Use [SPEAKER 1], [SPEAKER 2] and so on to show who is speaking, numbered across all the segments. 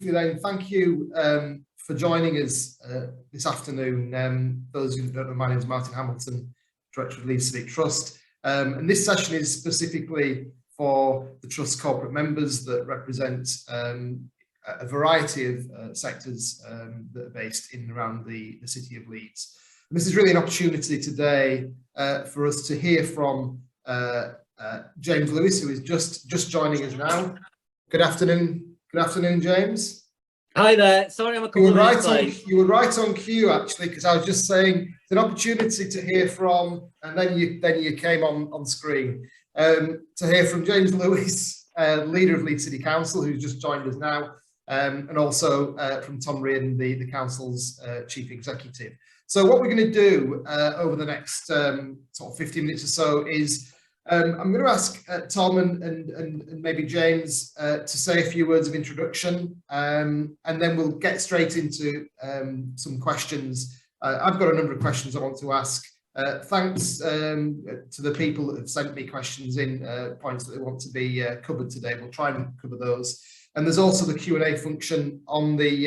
[SPEAKER 1] then, thank you for joining us this afternoon. Those who don't know, my name is Martin Hamilton, Director of Leeds Civic Trust. And this session is specifically for the Trust corporate members that represent a variety of sectors that are based in and around the city of Leeds. And this is really an opportunity today for us to hear from James Lewis, who is just joining us now. Good afternoon, James.
[SPEAKER 2] Hi there. Sorry, I'm a couple of minutes late.
[SPEAKER 1] You were right on cue, actually, because I was just saying it's an opportunity to hear from, and then you came on screen to hear from James Lewis, leader of Leeds City Council, who's just joined us now, and also from Tom Riordan, the council's chief executive. So what we're going to do over the next sort of 15 minutes or so is I'm going to ask Tom and maybe James to say a few words of introduction, and then we'll get straight into some questions. I've got a number of questions I want to ask. Thanks to the people that have sent me questions in, points that they want to be covered today. We'll try and cover those. And there's also the Q&A function on the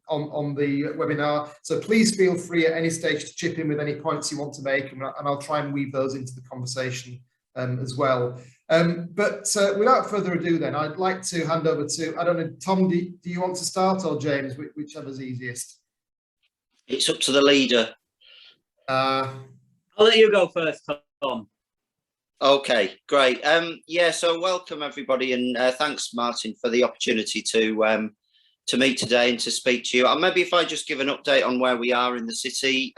[SPEAKER 1] webinar. So please feel free at any stage to chip in with any points you want to make, and I'll try and weave those into the conversation as well. But without further ado, then I'd like to hand over to, I don't know, Tom, do you want to start, or James, whichever's easiest?
[SPEAKER 3] It's up to the leader.
[SPEAKER 2] I'll let you go first, Tom.
[SPEAKER 3] Okay, great. Yeah, so welcome everybody, and thanks, Martin, for the opportunity to meet today and to speak to you. And maybe if I just give an update on where we are in the city.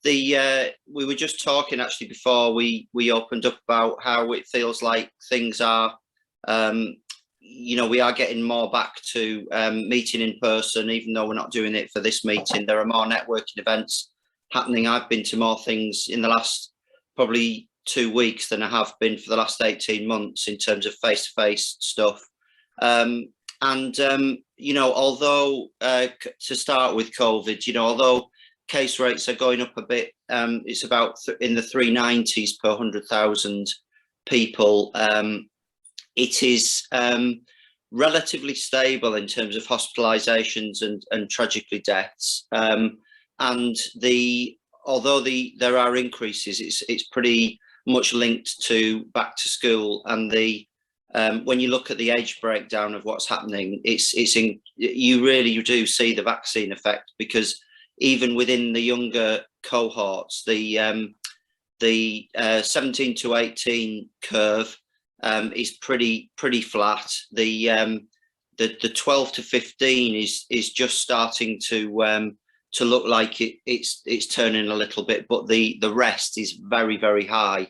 [SPEAKER 3] We were just talking actually before we opened up about how it feels like things are, you know, we are getting more back to meeting in person, even though we're not doing it for this meeting. There are more networking events happening. I've been to more things in the last probably 2 weeks than I have been for the last 18 months in terms of face-to-face stuff. You know, although to start with COVID, you know, although case rates are going up a bit, it's about in the 390s per 100,000 people. It is relatively stable in terms of hospitalizations and tragically deaths. Although there are increases, it's pretty much linked to back to school, and when you look at the age breakdown of what's happening, you really do see the vaccine effect, because even within the younger cohorts, the 17 to 18 curve is pretty flat. The 12 to 15 is just starting to look like it's turning a little bit, but the rest is very, very high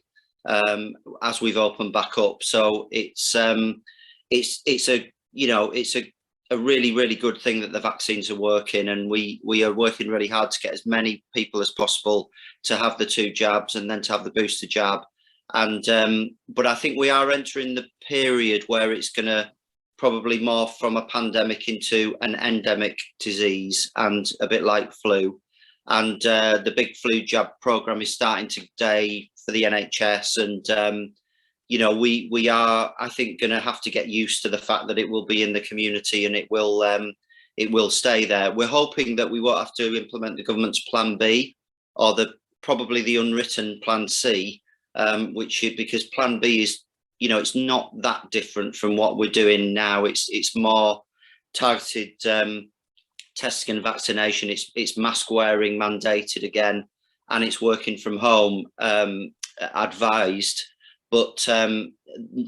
[SPEAKER 3] as we've opened back up. So it's a really, really good thing that the vaccines are working, and we are working really hard to get as many people as possible to have the 2 jabs and then to have the booster jab. And but I think we are entering the period where it's going to probably morph from a pandemic into an endemic disease, and a bit like flu. And the big flu jab program is starting today for the NHS, and you know, we are, I think, going to have to get used to the fact that it will be in the community, and it will stay there. We're hoping that we won't have to implement the government's Plan B, or probably the unwritten Plan C, because Plan B is, you know, it's not that different from what we're doing now. It's more targeted testing and vaccination. It's mask wearing mandated again, and it's working from home advised. But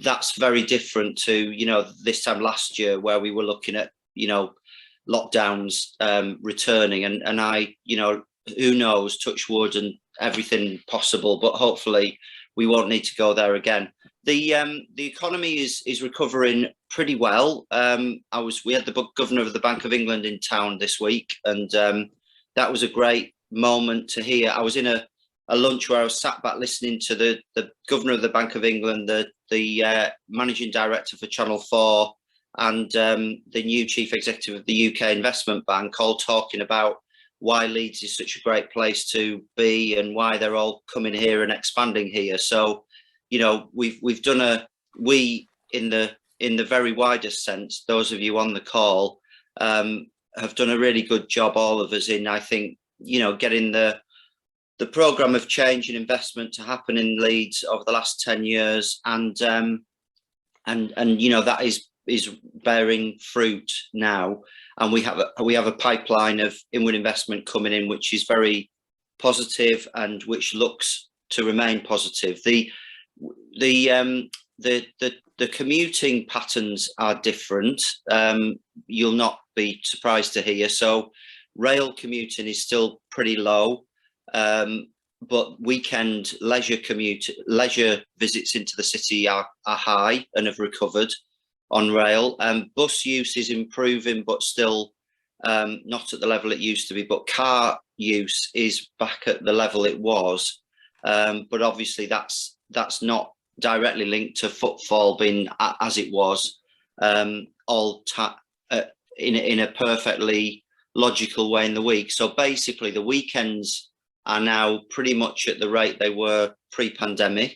[SPEAKER 3] that's very different to, you know, this time last year, where we were looking at, you know, lockdowns returning, and I, you know, who knows, touch wood and everything possible, but hopefully we won't need to go there again. The economy is recovering pretty well. We had the governor of the Bank of England in town this week, and that was a great moment to hear. I was in a lunch where I was sat back listening to the governor of the Bank of England, the managing director for Channel 4, and the new chief executive of the UK Investment Bank, all talking about why Leeds is such a great place to be and why they're all coming here and expanding here. So, you know, we've done we in the very widest sense, those of you on the call, have done a really good job, all of us, in, I think, getting the programme of change and investment to happen in Leeds over the last 10 years, and that is bearing fruit now, and we have a pipeline of inward investment coming in, which is very positive and which looks to remain positive. The commuting patterns are different. You'll not be surprised to hear. So rail commuting is still pretty low, but weekend leisure visits into the city are high and have recovered on rail. Bus use is improving, but still not at the level it used to be. But car use is back at the level it was. But obviously that's not directly linked to footfall being as it was, in a perfectly logical way in the week. So basically the weekends are now pretty much at the rate they were pre-pandemic.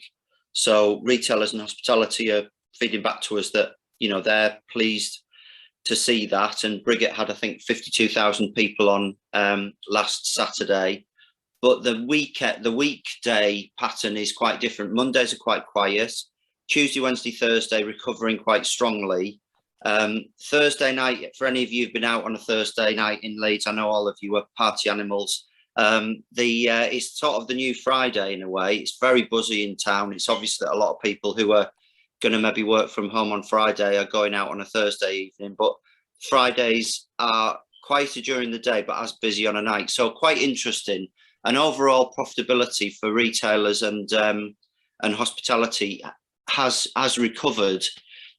[SPEAKER 3] So retailers and hospitality are feeding back to us that, they're pleased to see that. And Briggett had, I think, 52,000 people on last Saturday. But the weekday pattern is quite different. Mondays are quite quiet. Tuesday, Wednesday, Thursday recovering quite strongly. Thursday night, for any of you who've been out on a Thursday night in Leeds, I know all of you are party animals. It's sort of the new Friday in a way. It's very buzzy in town. It's obvious that a lot of people who are going to maybe work from home on Friday are going out on a Thursday evening. But Fridays are quieter during the day, but as busy on a night. So quite interesting. And overall profitability for retailers and hospitality has recovered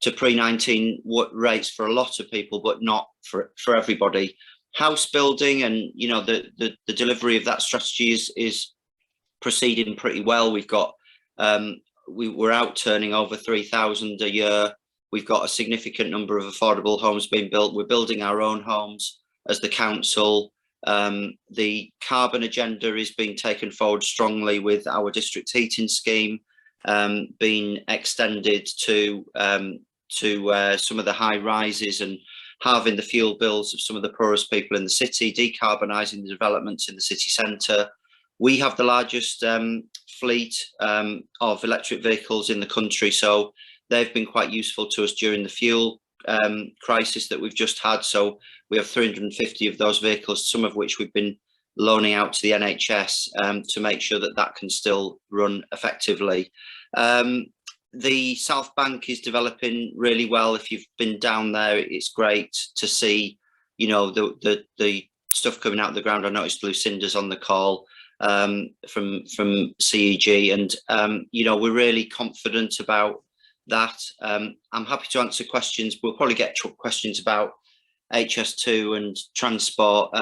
[SPEAKER 3] to pre-19 rates for a lot of people, but not for everybody. House building and the delivery of that strategy is proceeding pretty well. We've got we're out turning over 3,000 a year. We've got a significant number of affordable homes being built. We're building our own homes as the council. The carbon agenda is being taken forward strongly, with our district heating scheme being extended to some of the high rises and halving the fuel bills of some of the poorest people in the city, decarbonising the developments in the city centre. We have the largest fleet of electric vehicles in the country, so they've been quite useful to us during the fuel crisis that we've just had. So we have 350 of those vehicles, some of which we've been loaning out to the NHS to make sure that can still run effectively. The South Bank is developing really well. If you've been down there, it's great to see, the stuff coming out of the ground. I noticed Lucinda's on the call from CEG, and we're really confident about that. I'm happy to answer questions. We'll probably get questions about HS2 and transport.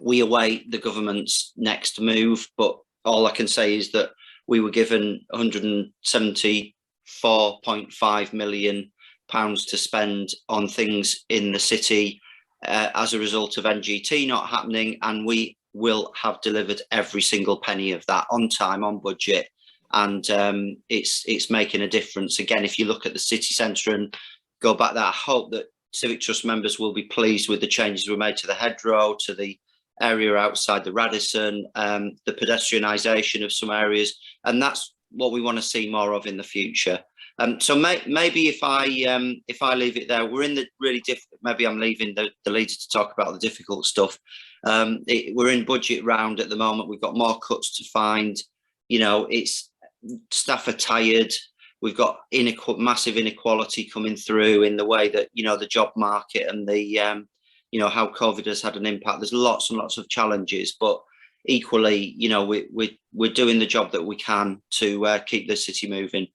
[SPEAKER 3] We await the government's next move, but all I can say is that we were given £174.5 million to spend on things in the city as a result of NGT not happening, and we will have delivered every single penny of that on time, on budget, and it's making a difference. Again, if you look at the city centre and go back there, I hope that Civic Trust members will be pleased with the changes we made to the hedgerow, to the area outside the Radisson, the pedestrianisation of some areas, and that's what we want to see more of in the future. So maybe if I leave it there, we're in the really maybe I'm leaving the leader to talk about the difficult stuff. We're in budget round at the moment. We've got more cuts to find. It's staff are tired. We've got massive inequality coming through in the way that the job market and the how COVID has had an impact. There's lots and lots of challenges, but equally, we're doing the job that we can to keep the city moving.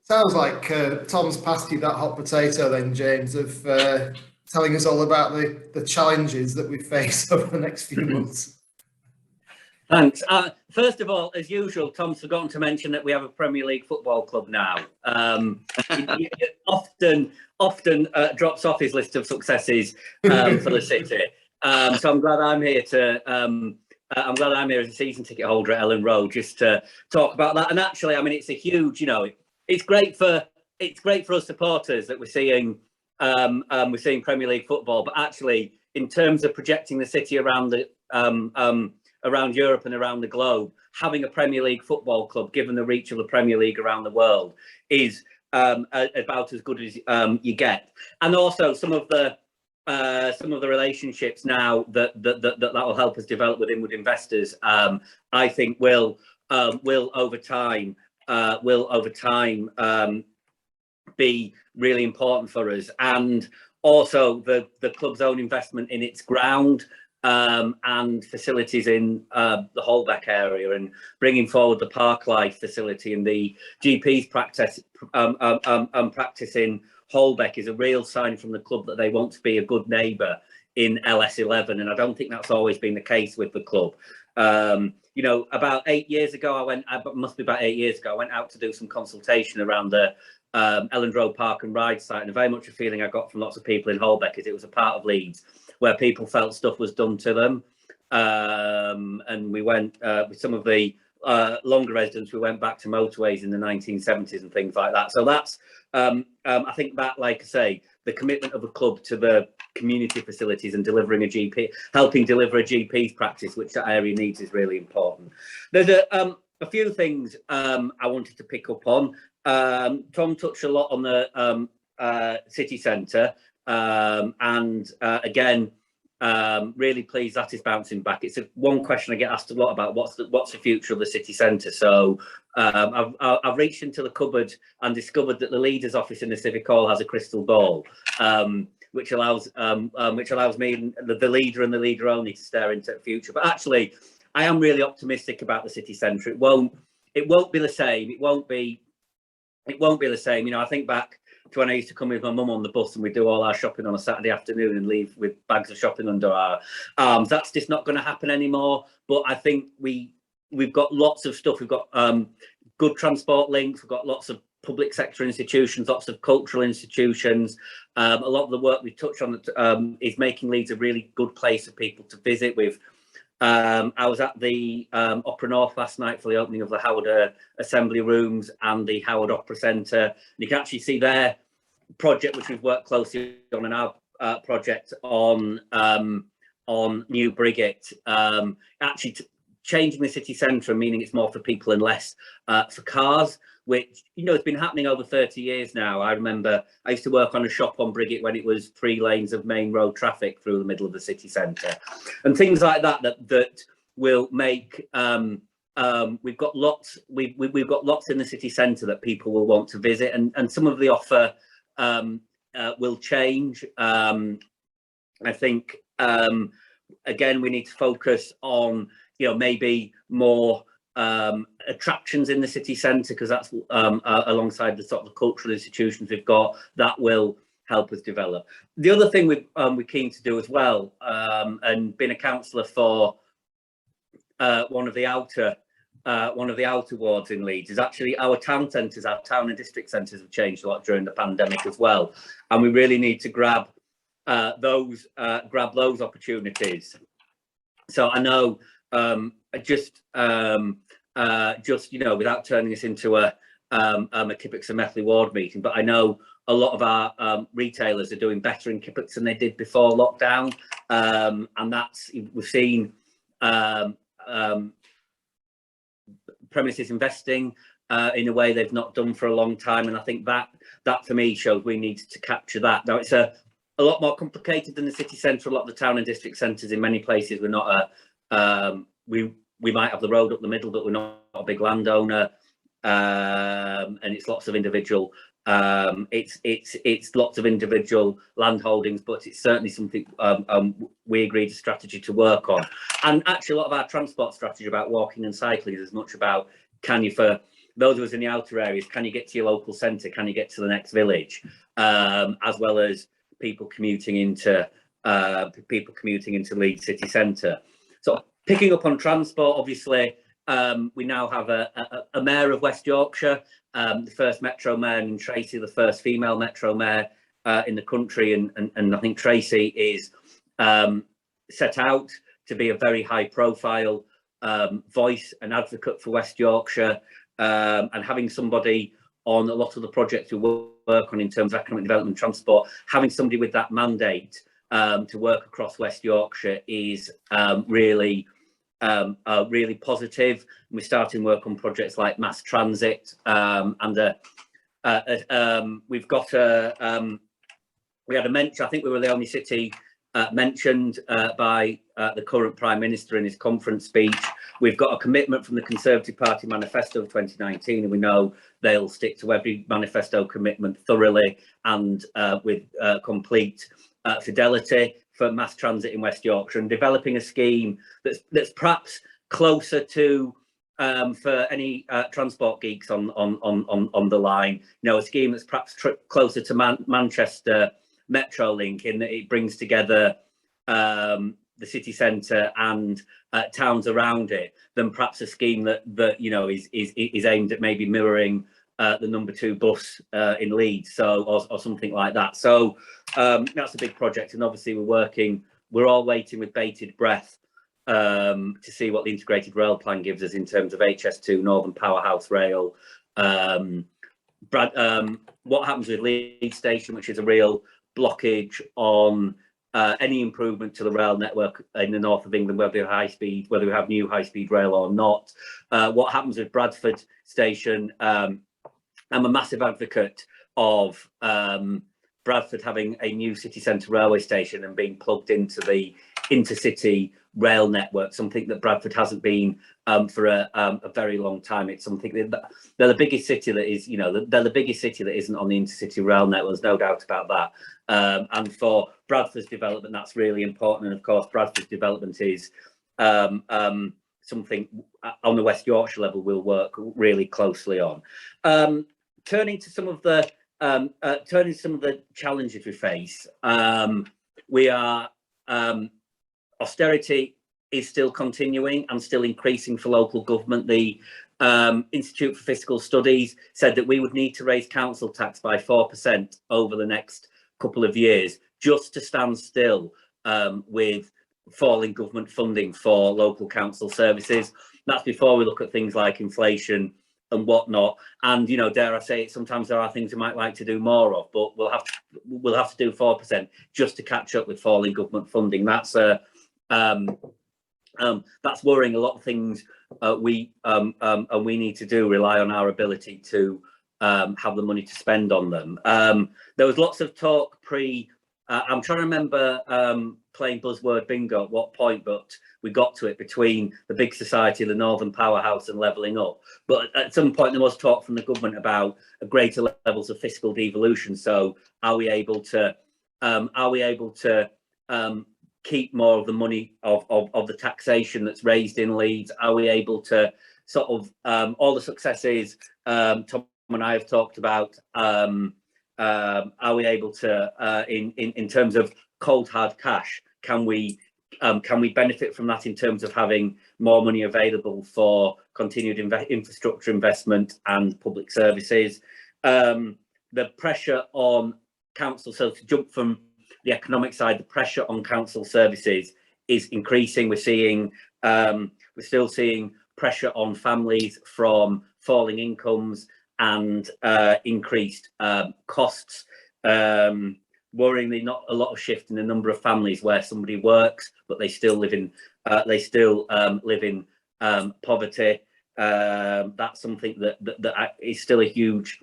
[SPEAKER 1] Sounds like Tom's passed you that hot potato then, James, of telling us all about the challenges that we face over the next few months.
[SPEAKER 2] Thanks. First of all, as usual, Tom's forgotten to mention that we have a Premier League football club now. He often drops off his list of successes for the city. So I'm glad I'm here as a season ticket holder at Ellen Road just to talk about that. And actually, I mean, it's a huge, it's great for us supporters that we're seeing we're seeing Premier League football, but actually, in terms of projecting the city around the around Europe and around the globe, having a Premier League football club, given the reach of the Premier League around the world, is about as good as you get. And also some of the relationships now that will help us develop with inward investors, I think will over time be really important for us. And also the club's own investment in its ground and facilities in the Holbeck area, and bringing forward the Parklife facility and the GP's practice in Holbeck is a real sign from the club that they want to be a good neighbour in LS11, and I don't think that's always been the case with the club. You know, about 8 years ago, must be about 8 years ago, I went out to do some consultation around the Elland Road Park and Ride site, and very much a feeling I got from lots of people in Holbeck is it was a part of Leeds where people felt stuff was done to them. And we went with some of the longer residents, we went back to motorways in the 1970s and things like that. So that's, I think that, like I say, the commitment of a club to the community facilities and delivering a GP, helping deliver a GP's practice, which that area needs, is really important. There's a few things I wanted to pick up on. Tom touched a lot on the city centre, and again, really pleased that is bouncing back. It's one question I get asked a lot about: what's the future of the city centre? So I've reached into the cupboard and discovered that the leader's office in the Civic Hall has a crystal ball, which allows me, the leader and the leader only, to stare into the future. But actually, I am really optimistic about the city centre. It won't be the same. It won't be the same. You know, I think back to when I used to come with my mum on the bus and we'd do all our shopping on a Saturday afternoon and leave with bags of shopping under our arms. That's just not going to happen anymore. But I think we've got lots of stuff. We've got good transport links. We've got lots of public sector institutions, lots of cultural institutions. A lot of the work we touched on is making Leeds a really good place for people to visit. I was at the Opera North last night for the opening of the Howard Assembly Rooms and the Howard Opera Centre. And you can actually see their project, which we've worked closely on, and our project on New Briggate, actually changing the city centre, meaning it's more for people and less for cars, which, you know, it's been happening over 30 years now. I remember I used to work on a shop on Briggate when it was 3 lanes of main road traffic through the middle of the city centre, and things like that will make we've got lots in the city centre that people will want to visit, and some of the offer will change. I think again, we need to focus on, you know, maybe more attractions in the city centre, because that's alongside the sort of the cultural institutions we've got that will help us develop. The other thing we're keen to do as well, and being a councillor for one of the outer wards in Leeds, is actually our town centres. Our town and district centres have changed a lot during the pandemic as well, and we really need to grab those opportunities. So I know, just you know, without turning this into a Kippax and Methley ward meeting, but I know a lot of our retailers are doing better in Kippax than they did before lockdown, and that's, we've seen premises investing in a way they've not done for a long time, and I think that for me shows we need to capture that. Now, it's a lot more complicated than the city centre. A lot of the town and district centres, in many places, we're not we might have the road up the middle, but we're not a big landowner, and it's lots of individual it's lots of individual land holdings, but it's certainly something we agreed a strategy to work on. And actually, a lot of our transport strategy about walking and cycling is as much about, can you, for those of us in the outer areas, can you get to your local centre, can you get to the next village, as well as people commuting into Leeds city centre. So picking up on transport, obviously, we now have a mayor of West Yorkshire, the first Metro mayor, and Tracy, the first female Metro mayor in the country, and I think Tracy is set out to be a very high profile voice and advocate for West Yorkshire, and having somebody on a lot of the projects we work on in terms of economic development, transport. Having somebody with that mandate to work across West Yorkshire is really positive. We're starting work on projects like mass transit, and we've got we had a mention. I think we were the only city mentioned by the current Prime Minister in his conference speech. We've got a commitment from the Conservative Party manifesto of 2019, and we know they'll stick to every manifesto commitment thoroughly and with complete fidelity for mass transit in West Yorkshire, and developing a scheme that's perhaps closer to for any transport geeks on the line. You know, a scheme that's perhaps closer to Manchester Metrolink, in that it brings together the city centre and towns around it, than perhaps a scheme that you know is aimed at maybe mirroring the number 2 bus in Leeds, so or something like that. So that's a big project, and obviously we're all waiting with bated breath to see what the integrated rail plan gives us in terms of HS2, Northern Powerhouse Rail. What happens with Leeds Station, which is a real blockage on any improvement to the rail network in the north of England, whether we have new high-speed rail or not. What happens with Bradford Station? I'm a massive advocate of Bradford having a new city centre railway station and being plugged into the intercity rail network, something that Bradford hasn't been for a very long time. It's something that they're the biggest city that is, you know, they're the biggest city that isn't on the intercity rail network. There's no doubt about that. And for Bradford's development, that's really important. And of course, Bradford's development is something on the West Yorkshire level we'll work really closely on. Turning to some of the challenges we face, we are austerity is still continuing and still increasing for local government. The Institute for Fiscal Studies said that we would need to raise council tax by 4% over the next couple of years just to stand still with falling government funding for local council services. That's before we look at things like inflation and whatnot. And, you know, dare I say it, sometimes there are things we might like to do more of, but we'll have to do 4% just to catch up with falling government funding. That's worrying. A lot of things we need to do rely on our ability to have the money to spend on them. There was lots of talk I'm trying to remember playing buzzword bingo at what point, but we got to it between the big society, the Northern Powerhouse, and levelling up. But at some point there was talk from the government about greater levels of fiscal devolution. So are we able to keep more of the money of the taxation that's raised in Leeds? Are we able to sort of all the successes Tom and I have talked about? Are we able to in terms of cold hard cash, can we benefit from that in terms of having more money available for continued infrastructure investment and public services? The pressure on council, so to jump from the economic side, the pressure on council services is increasing. We're still seeing pressure on families from falling incomes and increased costs. Worryingly, not a lot of shift in the number of families where somebody works, but they still live in poverty. That's something that is still a huge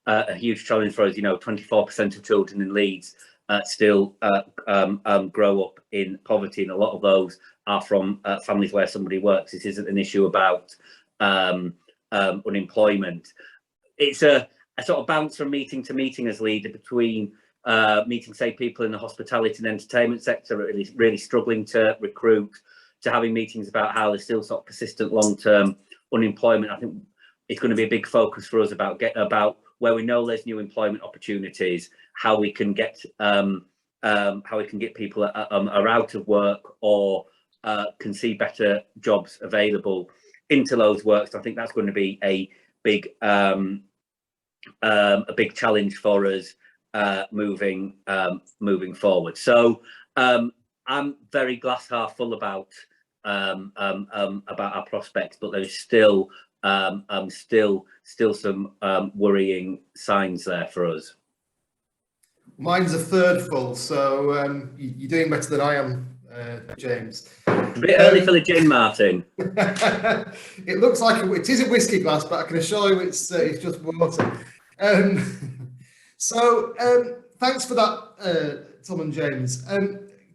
[SPEAKER 2] challenge for us. You know, 24% of children in Leeds still grow up in poverty, and a lot of those are from families where somebody works. This isn't an issue about unemployment. It's a sort of bounce from meeting to meeting as leader between meeting, say, people in the hospitality and entertainment sector really struggling to recruit, to having meetings about how there's still sort of persistent long-term unemployment. I think it's going to be a big focus for us about where we know there's new employment opportunities, how we can get people are out of work or can see better jobs available into those works. I think that's going to be a big challenge for us moving forward. So I'm very glass half full about our prospects, but there is still still some worrying signs there for us.
[SPEAKER 1] Mine's a third full, so you're doing better than I am, James.
[SPEAKER 2] A bit early for the gin, Martin.
[SPEAKER 1] It looks like it is a whiskey glass, but I can assure you it's just water. Thanks for that, Tom and James.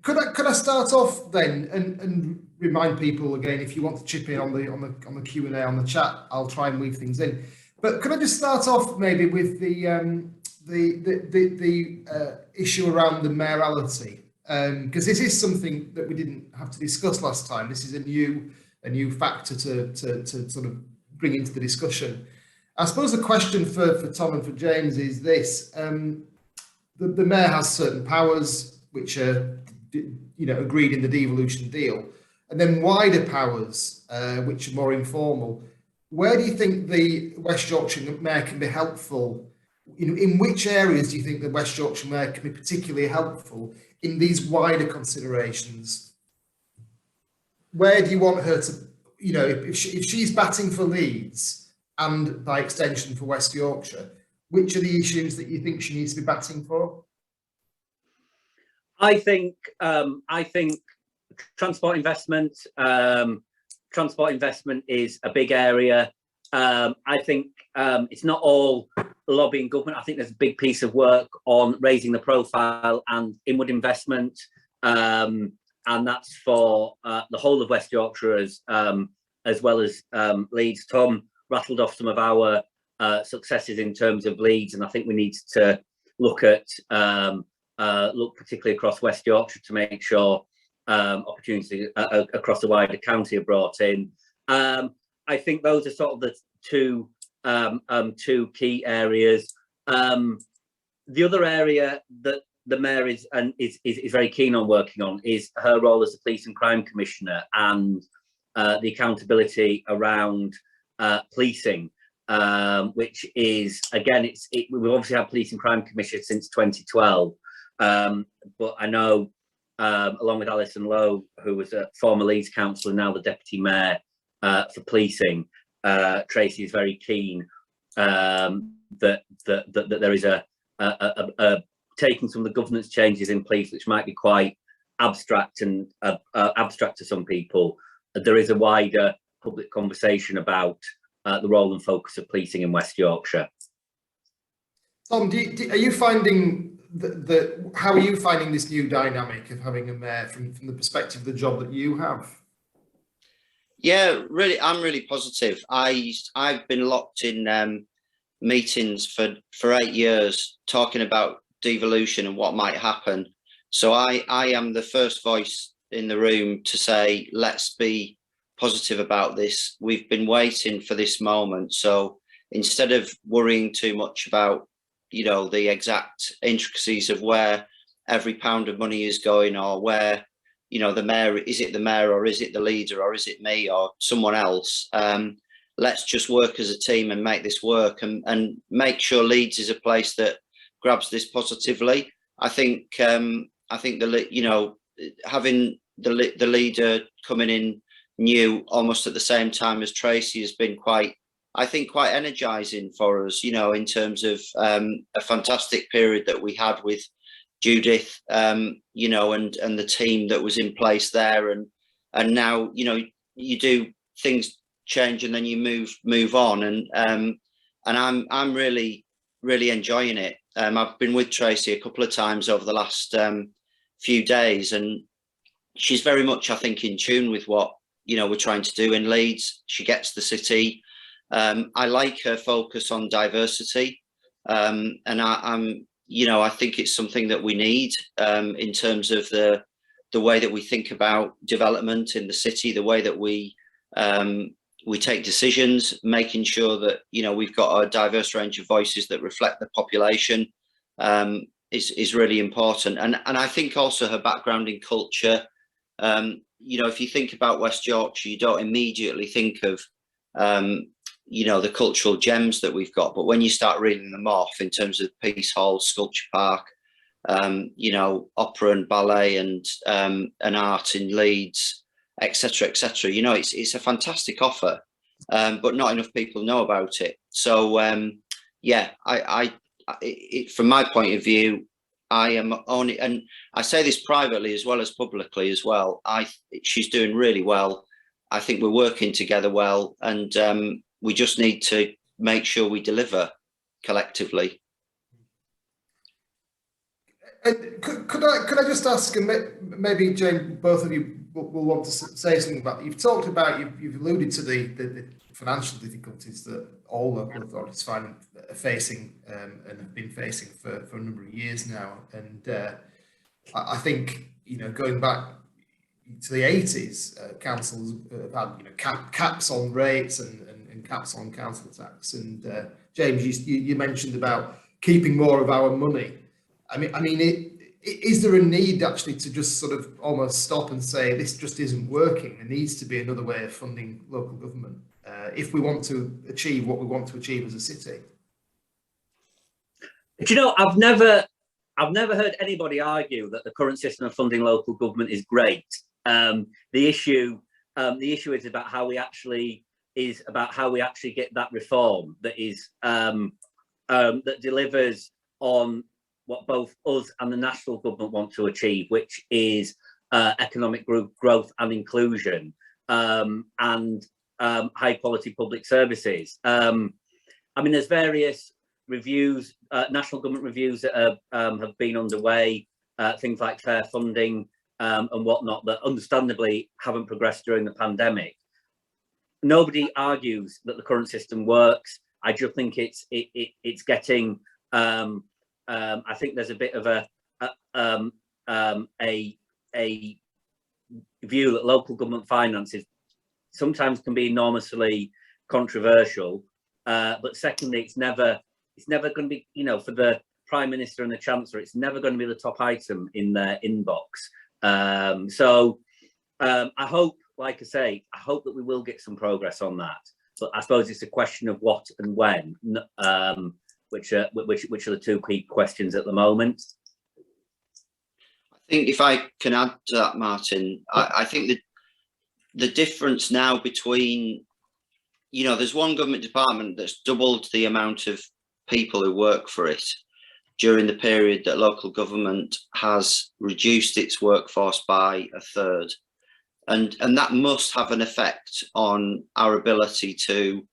[SPEAKER 1] Could I start off then and remind people again, if you want to chip in on the Q&A on the chat, I'll try and weave things in. But could I just start off maybe with the issue around the mayoralty, because this is something that we didn't have to discuss last time. This is a new factor to sort of bring into the discussion. I suppose the question for Tom and for James is this: the mayor has certain powers which are agreed in the devolution deal, and then wider powers which are more informal. Where do you think the West Yorkshire mayor can be helpful? In which areas do you think the West Yorkshire mayor can be particularly helpful in these wider considerations? Where do you want her to, if she's batting for Leeds and by extension for West Yorkshire, which are the issues that you think she needs to be batting for?
[SPEAKER 2] I think transport investment. Transport investment is a big area. I think it's not all lobbying government. I think there's a big piece of work on raising the profile and inward investment, and that's for the whole of West Yorkshire as well as Leeds. Tom rattled off some of our successes in terms of Leeds, and I think we need to look particularly across West Yorkshire to make sure opportunities across the wider county are brought in. I think those are sort of the two key areas. The other area that the mayor is very keen on working on is her role as the police and crime commissioner and the accountability around policing, which is, again, we've obviously had police and crime commissioner since 2012, but I know along with Alison Lowe, who was a former Leeds councillor and now the deputy mayor for policing, Tracy is very keen that there is a taking some of the governance changes in police, which might be quite abstract and abstract to some people. There is a wider public conversation about the role and focus of policing in West Yorkshire.
[SPEAKER 1] Tom, are you finding how are you finding this new dynamic of having a mayor from the perspective of the job that you have?
[SPEAKER 3] Yeah, really, I'm really positive. I've been locked in meetings for 8 years talking about devolution and what might happen. So I am the first voice in the room to say, let's be positive about this. We've been waiting for this moment. So instead of worrying too much about, the exact intricacies of where every pound of money is going, or where, the mayor, is it the mayor, or is it the leader, or is it me or someone else? Let's just work as a team and make this work, and make sure Leeds is a place that grabs this positively. I think having the leader coming in new almost at the same time as Tracy has been quite energizing for us, in terms of a fantastic period that we had with Judith, and the team that was in place there, and now, you do things change and then you move on, and I'm really enjoying it. I've been with Tracy a couple of times over the last few days, and she's very much, I think, in tune with what we're trying to do in Leeds. She gets the city. I like her focus on diversity, and I think it's something that we need in terms of the way that we think about development in the city, the way that we take decisions, making sure that we've got a diverse range of voices that reflect the population is really important. And I think also her background in culture. If you think about West Yorkshire, you don't immediately think of the cultural gems that we've got, but when you start reeling them off in terms of Peace Hall, Sculpture Park, opera and ballet, and art in Leeds, etc., etc., it's a fantastic offer. but not enough people know about it. So yeah, from my point of view, I am only, and I say this privately as well as publicly as well. She's doing really well. I think we're working together well, and we just need to make sure we deliver collectively.
[SPEAKER 1] Could I just ask, and maybe Jane, both of you will want to say something about it. You've talked about, you've alluded to the financial difficulties that all local authorities are facing and have been facing for a number of years now. And I think, going back to the 80s, councils have had caps on rates and caps on council tax. And James, you mentioned about keeping more of our money. I mean, is there a need actually to just sort of almost stop and say this just isn't working? There needs to be another way of funding local government if we want to achieve what we want to achieve as a city.
[SPEAKER 2] Do you know, I've never heard anybody argue that the current system of funding local government is great. The issue is about how we actually get that reform that is that delivers on what both us and the national government want to achieve, which is economic growth and inclusion, and high quality public services. I mean, there's various reviews, national government reviews that have been underway, things like fair funding and whatnot, that understandably haven't progressed during the pandemic. Nobody argues that the current system works. I just think it's getting. I think there's a bit of a view that local government finances sometimes can be enormously controversial. But secondly, it's never going to be, for the Prime Minister and the Chancellor, it's never going to be the top item in their inbox. So I hope, like I say, I hope that we will get some progress on that. But I suppose it's a question of what and when, which are the two key questions at the moment.
[SPEAKER 3] I think if I can add to that, Martin, I think that the difference now between, there's one government department that's doubled the amount of people who work for it during the period that local government has reduced its workforce by a third. And that must have an effect on our ability to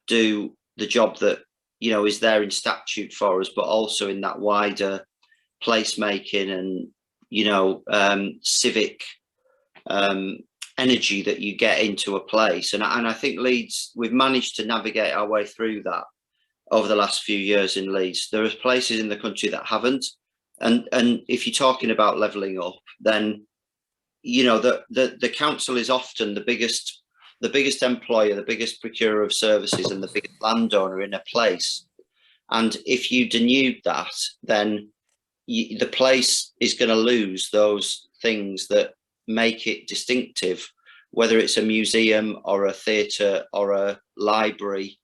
[SPEAKER 3] do the job that, is there in statute for us, but also in that wider placemaking and, civic energy that you get into a place. And I think Leeds, we've managed to navigate our way through that over the last few years in Leeds. There are places in the country that haven't. And if you're talking about levelling up, then, the council is often the biggest employer, the biggest procurer of services and the biggest landowner in a place. And if you denude that, then the place is going to lose those things that make it distinctive, whether it's a museum or a theatre or a library,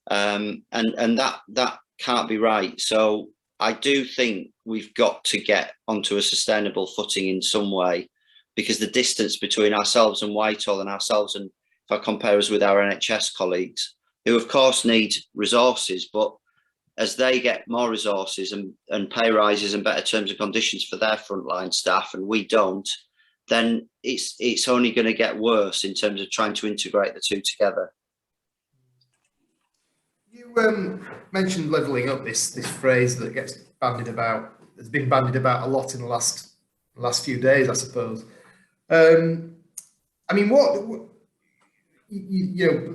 [SPEAKER 3] and that can't be right. So I do think we've got to get onto a sustainable footing in some way, because the distance between ourselves and Whitehall and ourselves, and if I compare us with our NHS colleagues, who of course need resources, but as they get more resources and pay rises and better terms and conditions for their frontline staff, and we don't, then it's only going to get worse in terms of trying to integrate the two together.
[SPEAKER 1] You mentioned levelling up, this phrase that gets bandied about, has been bandied about a lot in the last few days, I suppose. I mean,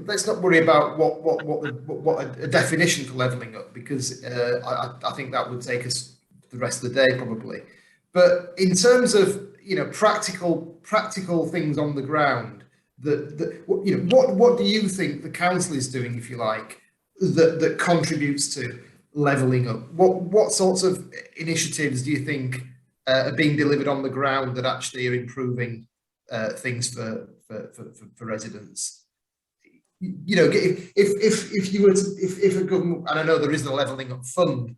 [SPEAKER 1] let's not worry about what a definition for levelling up, because I think that would take us the rest of the day probably. But in terms of practical things on the ground, what do you think the council is doing, if you like, that contributes to levelling up? What sorts of initiatives do you think are being delivered on the ground that actually are improving things for residents? If a government, and I know there isn't a levelling up fund,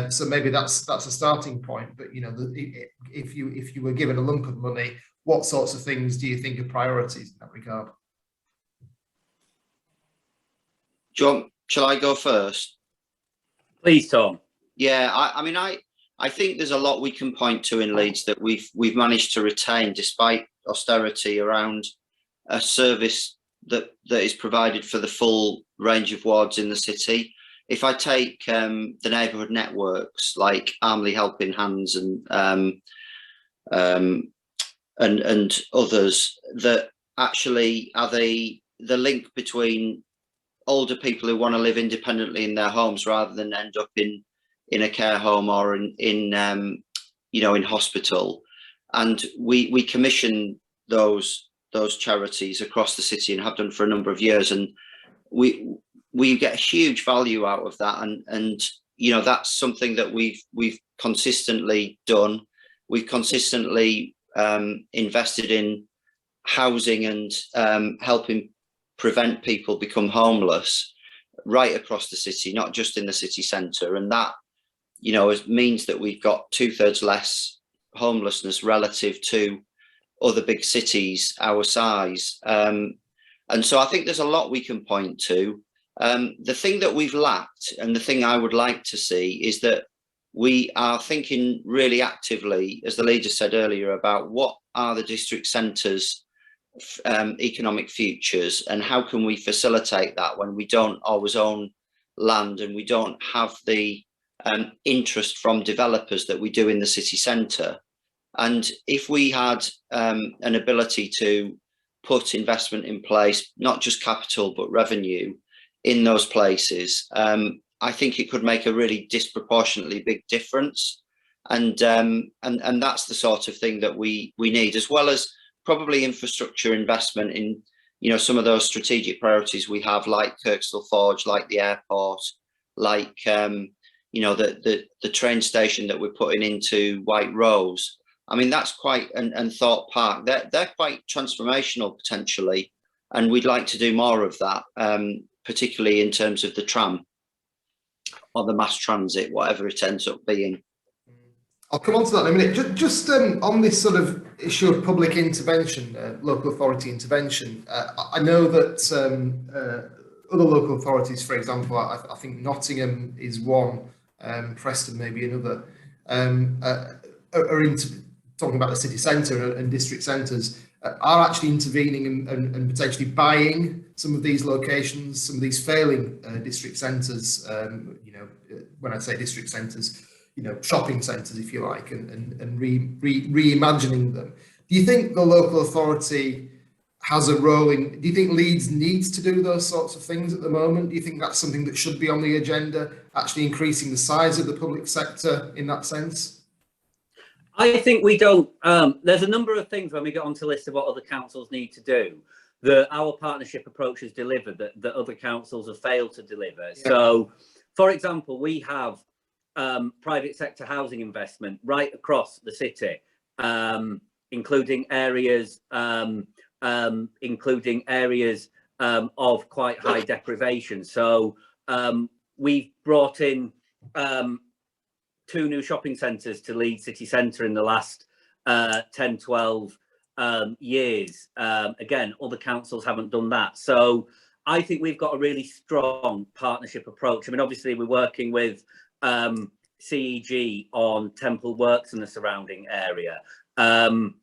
[SPEAKER 1] so maybe that's a starting point. But if you were given a lump of money, what sorts of things do you think are priorities in that regard?
[SPEAKER 3] Shall I go first?
[SPEAKER 2] Please, Tom.
[SPEAKER 3] Yeah, I mean, I think there's a lot we can point to in Leeds that we've managed to retain despite austerity around a service that is provided for the full range of wards in the city. If I take the neighbourhood networks like Armley Helping Hands and others that actually are the link between older people who want to live independently in their homes rather than end up in a care home or in hospital, and we commission those charities across the city and have done for a number of years, and we get huge value out of that, and that's something that we've consistently done. We've consistently invested in housing and helping prevent people become homeless right across the city, not just in the city centre, and that it means that we've got 2/3 less homelessness relative to other big cities our size, and so I think there's a lot we can point to. The thing that we've lacked, and the thing I would like to see, is that we are thinking really actively, as the leader said earlier, about what are the district centres' economic futures and how can we facilitate that when we don't always own land and we don't have the interest from developers that we do in the city centre. And if we had an ability to put investment in place, not just capital but revenue in those places, I think it could make a really disproportionately big difference, and that's the sort of thing that we need, as well as probably infrastructure investment in some of those strategic priorities we have, like Kirkstall Forge, like the airport, like the train station that we're putting into White Rose. I mean, that's quite, and Thorpe Park, they're quite transformational potentially, and we'd like to do more of that, particularly in terms of the tram or the mass transit, whatever it ends up being.
[SPEAKER 1] I'll come on to that in a minute. Just on this sort of issue of public intervention, local authority intervention, I know that other local authorities, for example, I think Nottingham is one, Preston maybe another, are talking about the city centre and district centres, are actually intervening and potentially buying some of these locations, some of these failing district centres. When I say district centres, shopping centres, if you like, and reimagining them. Do you think the local authority has a role in? Do you think Leeds needs to do those sorts of things at the moment? Do you think that's something that should be on the agenda, actually increasing the size of the public sector in that sense?
[SPEAKER 2] I think we don't. There's a number of things when we get onto the list of what other councils need to do that our partnership approach has delivered that other councils have failed to deliver. Yeah. So, for example, we have private sector housing investment right across the city, including areas of quite high deprivation. So we've brought in 2 new shopping centres to Leeds city centre in the last 10, 12 years. Again, other councils haven't done that. So I think we've got a really strong partnership approach. I mean, obviously we're working with CEG on Temple Works and the surrounding area. So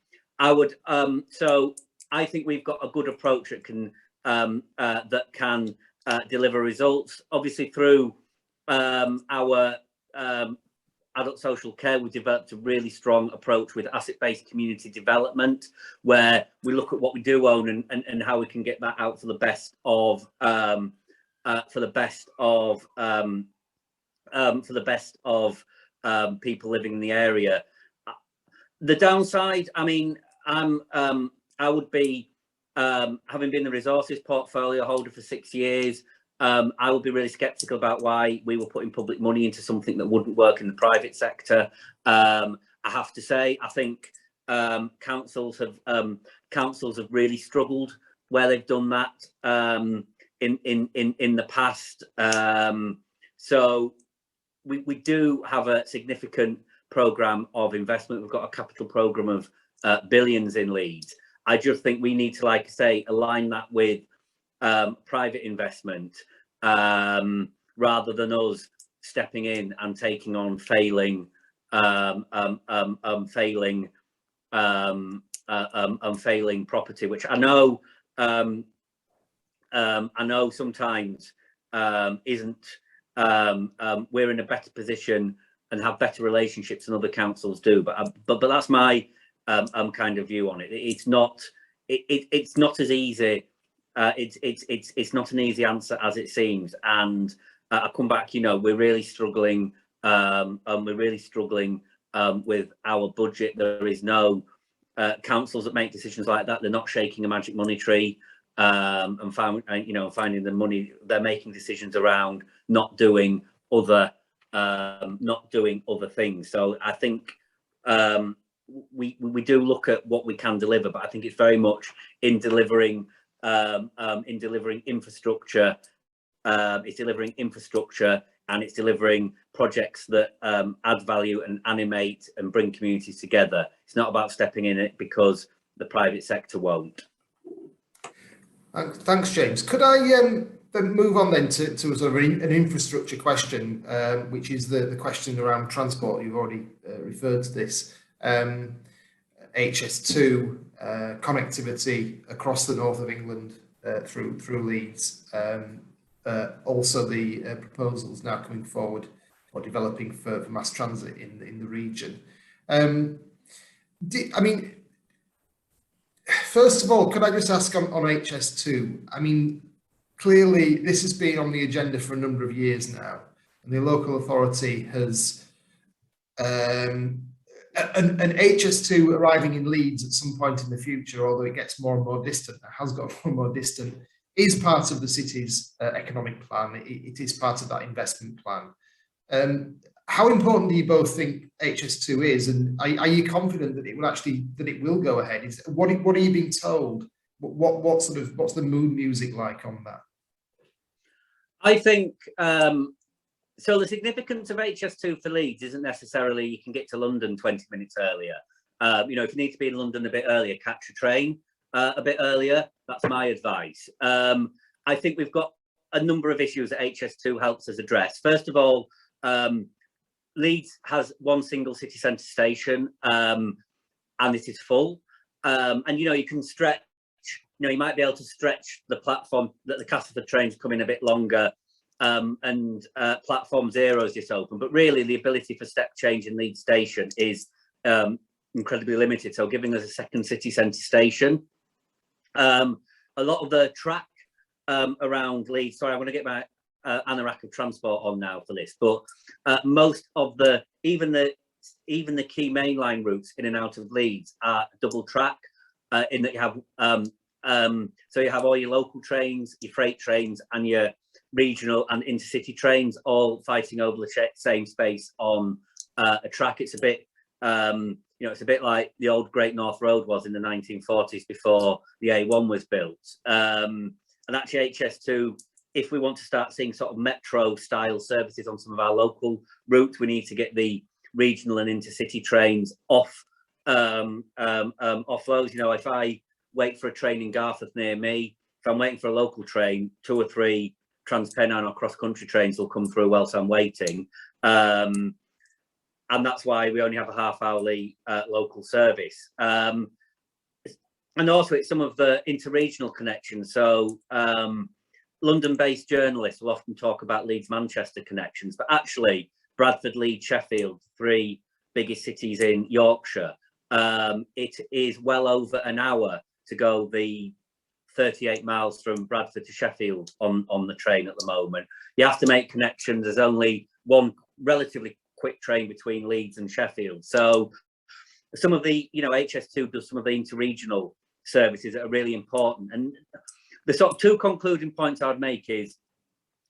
[SPEAKER 2] I think we've got a good approach that can deliver results. Obviously, through our adult social care, we developed a really strong approach with asset-based community development, where we look at what we do own and how we can get that out for the best of people living in the area. The downside, I mean, I would be, having been the resources portfolio holder for 6 years, I would be really sceptical about why we were putting public money into something that wouldn't work in the private sector. I have to say, I think councils have really struggled where they've done that in the past. So we do have a significant programme of investment. We've got a capital programme of billions in Leeds. I just think we need to, like I say, align that with private investment. rather than us stepping in and taking on failing property, which I know sometimes isn't. We're in a better position and have better relationships than other councils do, but that's my kind of view on it. It's not as easy. It's not an easy answer as it seems, and I come back. We're really struggling. With our budget. There is no councils that make decisions like that. They're not shaking a magic money tree and finding the money. They're making decisions around not doing other things. So I think we do look at what we can deliver, but I think it's very much in delivering infrastructure. It's delivering infrastructure, and it's delivering projects that add value and animate and bring communities together. It's not about stepping in it because the private sector won't.
[SPEAKER 1] Thanks, James. Could I then move on then to sort of an infrastructure question, which is the question around transport. You've already referred to this. HS2 connectivity across the north of England through Leeds. Also the proposals now coming forward or developing for mass transit in the region. First of all, could I just ask on HS2? I mean, clearly this has been on the agenda for a number of years now, and the local authority has an HS2 arriving in Leeds at some point in the future, although it gets more and more distant, it has got more and more distant, is part of the city's economic plan. It is part of that investment plan. How important do you both think HS2 is, and are you confident that it will go ahead? What are you being told? What's the mood music like on that?
[SPEAKER 2] I think so. The significance of HS2 for Leeds isn't necessarily you can get to London 20 minutes earlier. If you need to be in London a bit earlier, catch a train a bit earlier. That's my advice. I think we've got a number of issues that HS2 helps us address. First of all, Leeds has one single city centre station, and it is full. And you can stretch. You might be able to stretch the platform that the Castleford trains come in a bit longer, and platform 0 is just open. But really, the ability for step change in Leeds station is incredibly limited. So, giving us a second city centre station. A lot of the track around Leeds. Sorry, I want to get my anorak of transport on now for this, but most of even the key mainline routes in and out of Leeds are double track, in that you have so you have all your local trains, your freight trains, and your regional and intercity trains all fighting over the same space on a track. It's a bit it's a bit like the old Great North Road was in the 1940s before the A1 was built. And actually HS2, if we want to start seeing sort of metro style services on some of our local routes, we need to get the regional and intercity trains off those. If I wait for a train in Garforth near me, if I'm waiting for a local train, 2 or 3 Transpennine or cross country trains will come through whilst I'm waiting. And that's why we only have a half-hourly local service. And also it's some of the interregional connections. So London-based journalists will often talk about Leeds-Manchester connections, but actually Bradford, Leeds, Sheffield, 3 biggest cities in Yorkshire, it is well an hour to go the 38 miles from Bradford to Sheffield on the train at the moment. You have to make connections. There's only one relatively quick train between Leeds and Sheffield. So some of the, HS2 does some of the interregional services that are really important. And the sort of 2 concluding points I would make is,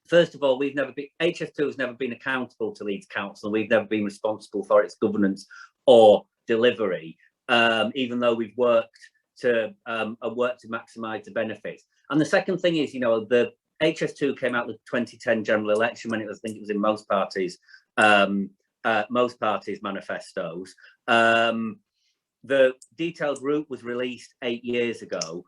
[SPEAKER 2] first of all, HS2 has never been accountable to Leeds Council. We've never been responsible for its governance or delivery, even though we've worked to maximise the benefits. And the second thing is, the HS2 came out with the 2010 general election when I think it was in most parties' manifestos. The detailed route was released 8 years ago.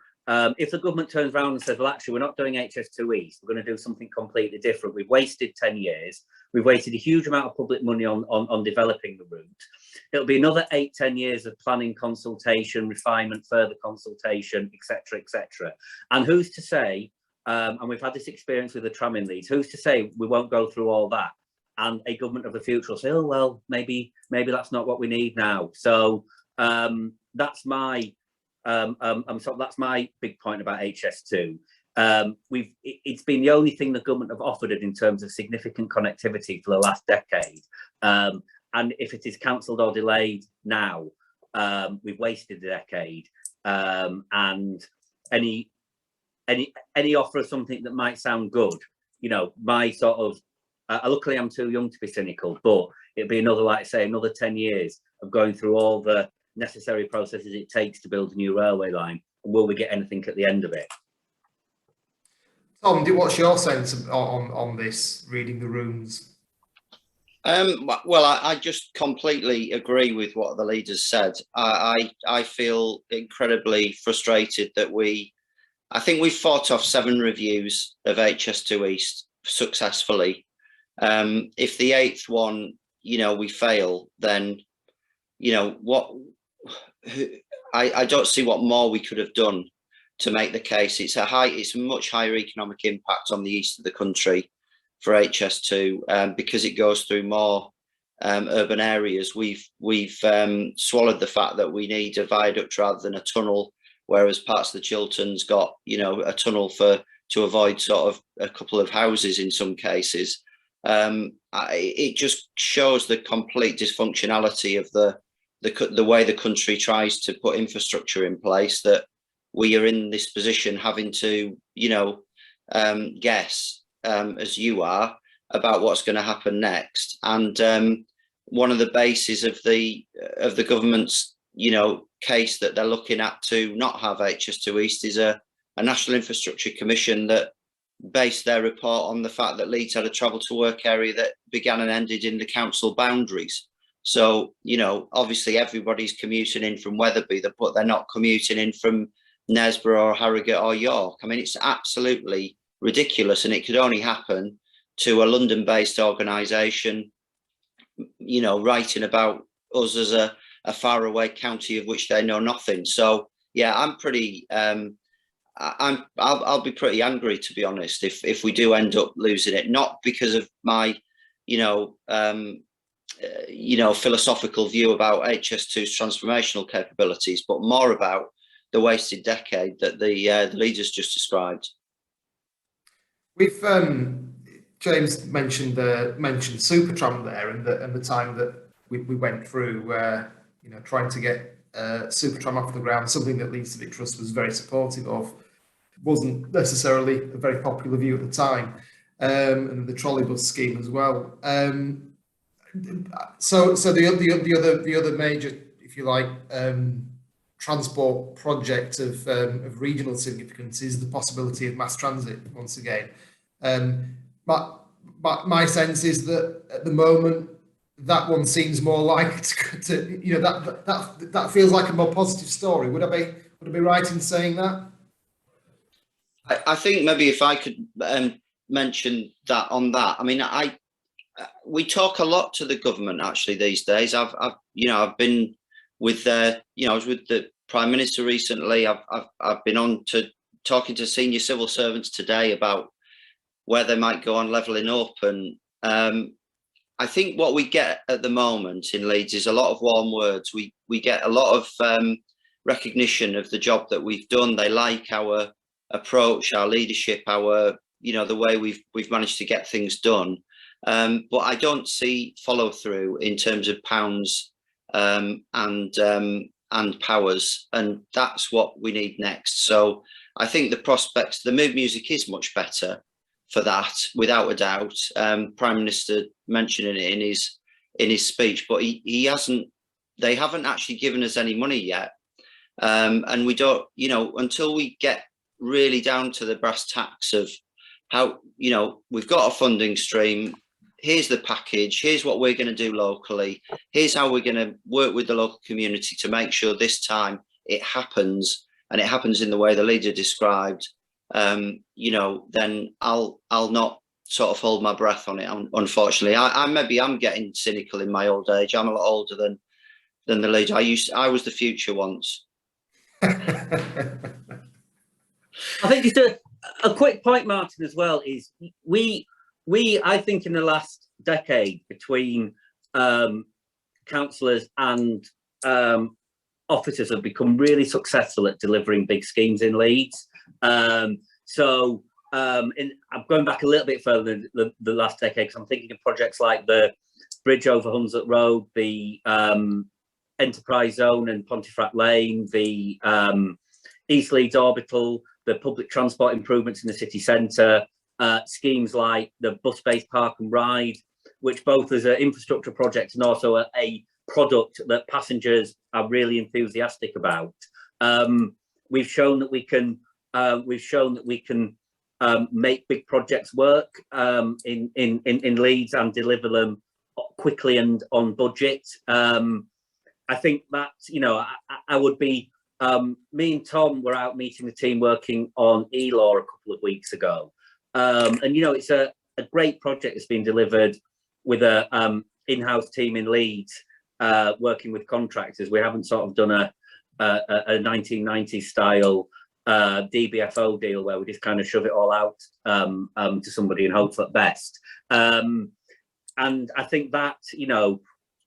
[SPEAKER 2] If the government turns around and says, well, actually, we're not doing HS2 East, we're going to do something completely different. We've wasted 10 years. We've wasted a huge amount of public money on developing the route. It'll be another 8-10 years of planning, consultation, refinement, further consultation, etc., etc. And who's to say, and we've had this experience with the tram in Leeds, who's to say we won't go through all that? And a government of the future will say, oh, well, maybe that's not what we need now. So that's my that's my big point about HS2. It's been the only thing the government have offered it in terms of significant connectivity for the last decade. And if it is cancelled or delayed now, we've wasted a decade. And any offer of something that might sound good, you know, my sort of, luckily I'm too young to be cynical, but it'd be another, like I say, another 10 years of going through all the necessary processes it takes to build a new railway line. And will we get anything at the end of it?
[SPEAKER 1] Tom, what's your sense on this, reading the runes?
[SPEAKER 3] Well, I just completely agree with what the leaders said. I feel incredibly frustrated that I think we've fought off 7 reviews of HS2 East successfully. If the 8th one, you know, we fail, then, you know, I don't see what more we could have done to make the case. It's a much higher economic impact on the east of the country for HS2 because it goes through more urban areas. We've swallowed the fact that we need a viaduct rather than a tunnel, whereas parts of the Chiltern's got, you know, a tunnel to avoid sort of a couple of houses in some cases. It just shows the complete dysfunctionality of the way the country tries to put infrastructure in place, that we are in this position having to, you know, guess, as you are, about what's going to happen next. And one of the bases of the government's, you know, case that they're looking at to not have HS2 East is a National Infrastructure Commission that based their report on the fact that Leeds had a travel to work area that began and ended in the council boundaries. So, you know, obviously everybody's commuting in from Wetherby, but they're not commuting in from Knaresborough or Harrogate or York. I mean, it's absolutely ridiculous, and it could only happen to a London-based organisation, you know, writing about us as a faraway county of which they know nothing. So, yeah, I'm pretty. I'll be pretty angry, to be honest, if we do end up losing it, not because of my, philosophical view about HS2's transformational capabilities, but more about the wasted decade that the leaders just described.
[SPEAKER 1] We've James mentioned Supertram there, and the time that we went through, trying to get Supertram off the ground, something that Leeds Civic Trust was very supportive of. Wasn't necessarily a very popular view at the time, and the trolleybus scheme as well. So the other major, if you like, transport project of regional significance is the possibility of mass transit once again. My sense is that at the moment that one seems more likely to that feels like a more positive story. Would I be right in saying that?
[SPEAKER 3] I think maybe if I could mention that on that. I mean, we talk a lot to the government actually these days. I've been with I was with the Prime Minister recently. I've been on to talking to senior civil servants today about where they might go on levelling up, and I think what we get at the moment in Leeds is a lot of warm words. We get a lot of recognition of the job that we've done. They like our approach, our leadership, our the way we've managed to get things done. But I don't see follow through in terms of pounds and powers, and that's what we need next. So I think the prospects, the mood music is much better for that, without a doubt. Prime Minister mentioning it in his speech, but he hasn't. They haven't actually given us any money yet, and we don't. Until we get really down to the brass tacks of how we've got a funding stream. Here's the package. Here's what we're going to do locally. Here's how we're going to work with the local community to make sure this time it happens. and it happens in the way the leader described, you know, then I'll not sort of hold my breath on it. Unfortunately, I'm getting cynical in my old age. I'm a lot older than the leader. I was the future once.
[SPEAKER 2] I think just a quick point, Martin, as well, is we I think in the last decade between councillors and officers have become really successful at delivering big schemes in Leeds. I'm going back a little bit further than the last decade, because I'm thinking of projects like the bridge over Hunslet Road, the Enterprise Zone and Pontefract Lane, the East Leeds Orbital, the public transport improvements in the city centre, schemes like the bus-based park and ride, which both as an infrastructure project and also a product that passengers are really enthusiastic about. We've shown that we can make big projects work in Leeds and deliver them quickly and on budget. I think that, you know, I would be, me and Tom were out meeting the team working on ELAW a couple of weeks ago. And, you know, it's a great project that's been delivered with a in-house team in Leeds, working with contractors. We haven't sort of done a 1990s style DBFO deal where we just kind of shove it all out to somebody and hope for the best. And I think that, you know,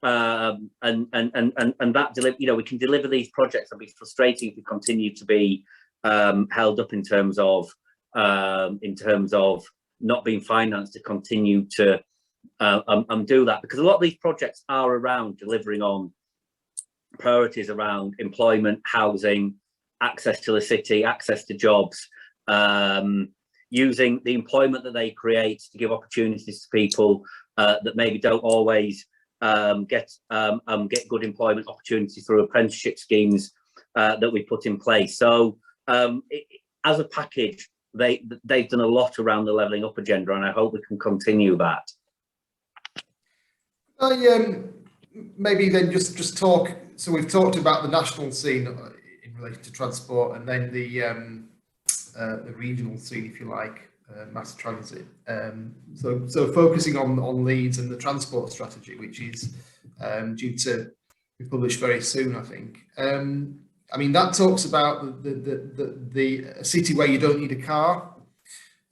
[SPEAKER 2] and that you know, we can deliver these projects. It'll be frustrating if we continue to be held up in terms of not being financed to continue to do that, because a lot of these projects are around delivering on priorities around employment, housing, access to the city, access to jobs, using the employment that they create to give opportunities to people that maybe don't always get good employment opportunities through apprenticeship schemes that we put in place. So as a package, they've done a lot around the levelling up agenda, and I hope we can continue that.
[SPEAKER 1] Maybe then just talk. So we've talked about the national scene in relation to transport, and then the regional scene, if you like, mass transit. So focusing on Leeds and the transport strategy, which is due to be published very soon, I think. I mean, that talks about the city where you don't need a car,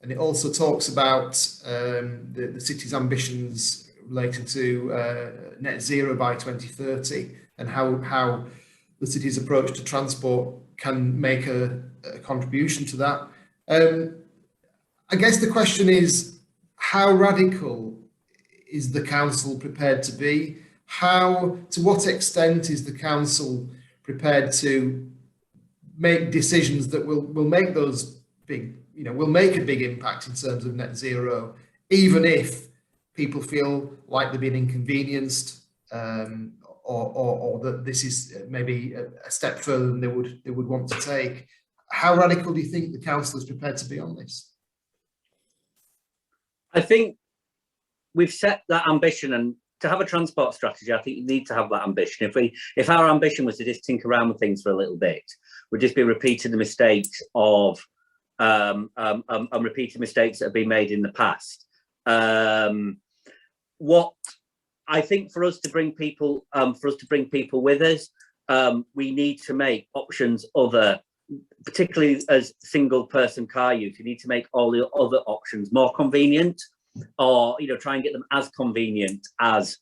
[SPEAKER 1] and it also talks about the city's ambitions related to net zero by 2030, and how the city's approach to transport can make a contribution to that. I guess the question is, how radical is the council prepared to be? To what extent is the council prepared to make decisions that will make those big, you know, will make a big impact in terms of net zero, even if people feel like they're being inconvenienced, or that this is maybe a step further than they would want to take? How radical do you think the council is prepared to be on this?
[SPEAKER 2] I think we've set that ambition, and to have a transport strategy, I think you need to have that ambition. If our ambition was to just tinker around with things for a little bit, we'd just be repeating the mistakes of repeating mistakes that have been made in the past. What I think for us to bring people with us, we need to make options other, particularly as single person car use. You need to make all the other options more convenient, or, you know, try and get them as convenient as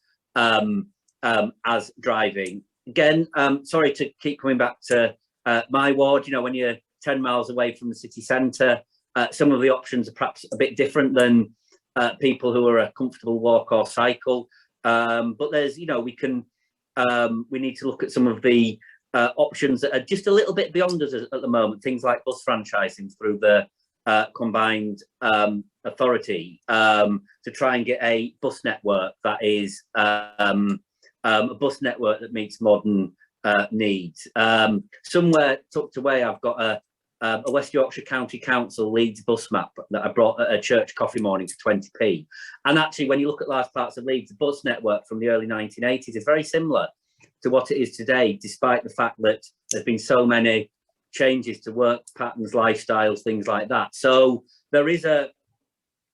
[SPEAKER 2] driving. Again, sorry to keep coming back to my ward. You know, when you're 10 miles away from the city centre, some of the options are perhaps a bit different than people who are a comfortable walk or cycle. But there's, you know, we need to look at some of the options that are just a little bit beyond us at the moment. Things like bus franchising through the combined authority, to try and get a bus network that is a bus network that meets modern needs. Somewhere tucked away, I've got a West Yorkshire County Council Leeds bus map that I brought at a church coffee morning for 20p. And actually, when you look at large parts of Leeds, the bus network from the early 1980s is very similar to what it is today, despite the fact that there's been so many changes to work patterns, lifestyles, things like that. So there is there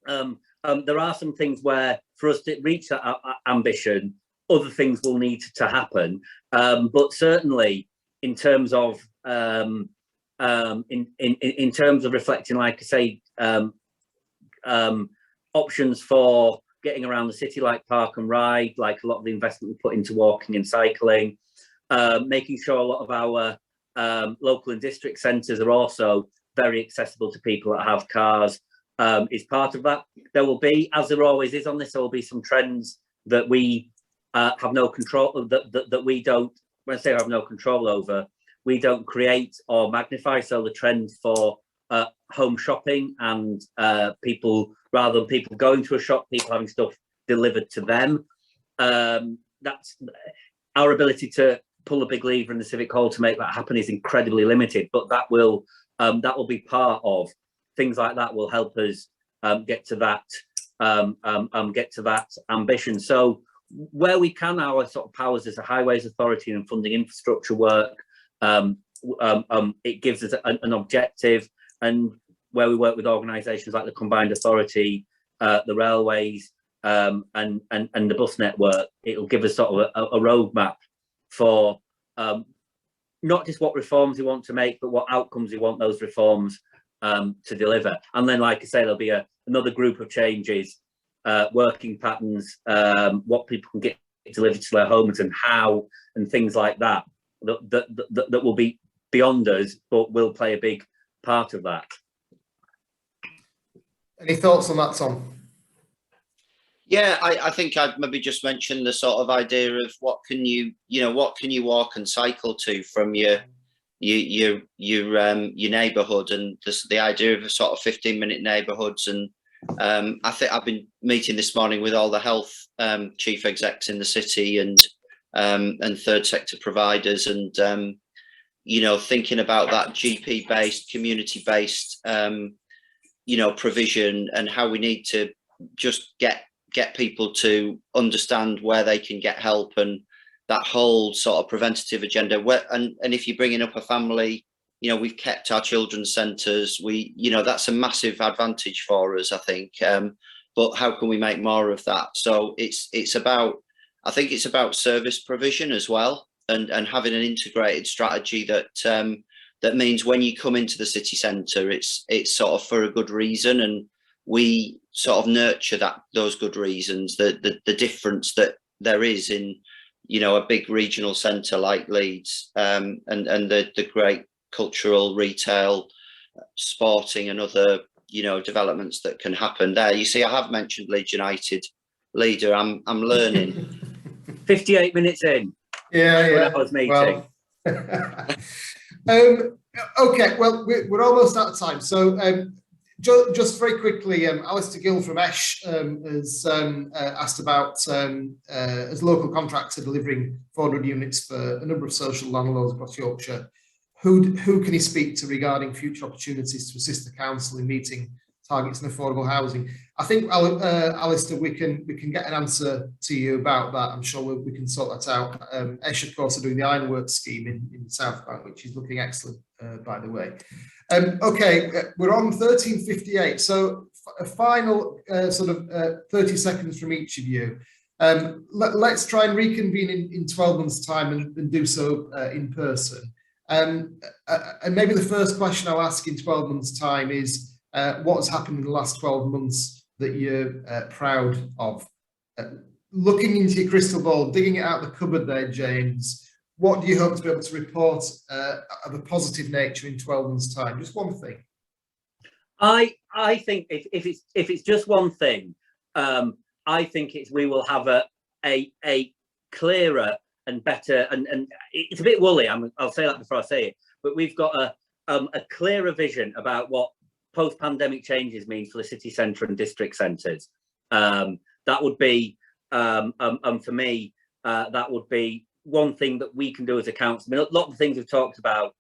[SPEAKER 2] are some things where for us to reach that ambition, other things will need to happen. But certainly in terms of in terms of reflecting, like I say, options for getting around the city, like park and ride, like a lot of the investment we put into walking and cycling, making sure a lot of our local and district centres are also very accessible to people that have cars, is part of that. There will be, as there always is on this, there will be some trends that we have no control, that we don't, when I say have no control over, we don't create or magnify. So the trend for home shopping and people, rather than people going to a shop, people having stuff delivered to them. That's our ability to pull a big lever in the Civic Hall to make that happen is incredibly limited, but that will be part of things like that will help us get to that ambition. So where we can, our sort of powers as a highways authority and funding infrastructure work, it gives us an objective, and where we work with organisations like the Combined Authority, the railways, and the bus network, it'll give us sort of a roadmap for not just what reforms we want to make, but what outcomes we want those reforms to deliver. And then, like I say, there'll be another group of changes, working patterns, what people can get delivered to their homes and how, and things like that, that will be beyond us, but will play a big part of that.
[SPEAKER 1] Any thoughts on that, Tom?
[SPEAKER 3] Yeah, I think I'd maybe just mention the sort of idea of what can you walk and cycle to from your neighbourhood, and the idea of a sort of 15-minute neighbourhoods. And I think I've been meeting this morning with all the health chief execs in the city and third sector providers, and thinking about that GP-based, community-based provision, and how we need to just get people to understand where they can get help, and that whole sort of preventative agenda. And if you're bringing up a family, we've kept our children's centres. That's a massive advantage for us, I think. But how can we make more of that? So it's about service provision as well, and having an integrated strategy that means when you come into the city centre, it's sort of for a good reason, and we sort of nurture those good reasons, the difference that there is in a big regional centre like Leeds, and the great cultural, retail, sporting and other developments that can happen there. You see, I have mentioned Leeds United. Leader, I'm learning.
[SPEAKER 2] 58 minutes in.
[SPEAKER 1] Yeah.
[SPEAKER 2] I was meeting.
[SPEAKER 1] Well, okay, well, we're almost out of time. So just very quickly, Alistair Gill from Esh has asked about, as local contractor delivering 400 units for a number of social landlords across Yorkshire, who can he speak to regarding future opportunities to assist the council in meeting targets in affordable housing? I think, Alistair, we can get an answer to you about that. I'm sure we can sort that out. Esh, of course, are doing the Ironworks scheme in the South Bank, which is looking excellent, by the way. Okay, we're on 13:58. So a final sort of 30 seconds from each of you. Let's try and reconvene in 12 months' time and do so in person. And maybe the first question I'll ask in 12 months' time is, what's happened in the last 12 months that you're proud of? Looking into your crystal ball, digging it out of the cupboard there, James, what do you hope to be able to report of a positive nature in 12 months' time? Just one thing. I
[SPEAKER 2] think if it's just one thing, I think we will have a clearer and better, and it's a bit woolly, I'll say that before I say it, but we've got a clearer vision about what post-pandemic changes mean for the city centre and district centres. That would be, for me, that would be one thing that we can do as a council. I mean, a lot of the things we've talked about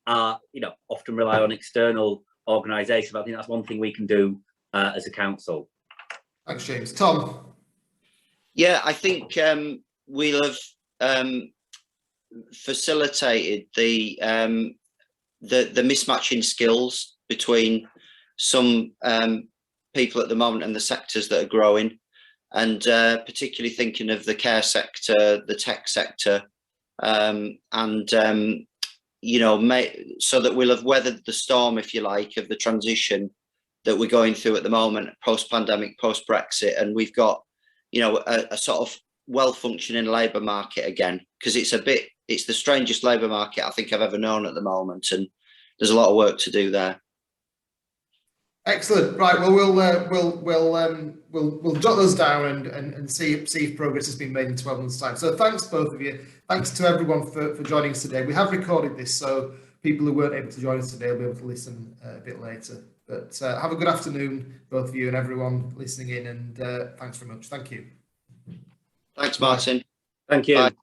[SPEAKER 2] are, often rely on external organisations. I think that's one thing we can do as a council.
[SPEAKER 1] Thanks, James. Tom?
[SPEAKER 3] Yeah, I think we'll have facilitated the the mismatch in skills between some people at the moment and the sectors that are growing, and particularly thinking of the care sector, the tech sector, you know, so that we'll have weathered the storm, if you like, of the transition that we're going through at the moment, post-pandemic, post-Brexit, and we've got, you know, a sort of well-functioning labour market again, because it's the strangest labour market I think I've ever known at the moment, and there's a lot of work to do there.
[SPEAKER 1] Excellent. Right. Well, we'll jot those down and see if progress has been made in 12 months' time. So thanks both of you. Thanks to everyone for joining us today. We have recorded this, so people who weren't able to join us today will be able to listen a bit later. But have a good afternoon, both of you and everyone listening in, and thanks very much. Thank you.
[SPEAKER 3] Thanks, Martin.
[SPEAKER 2] Thank you.
[SPEAKER 3] Bye.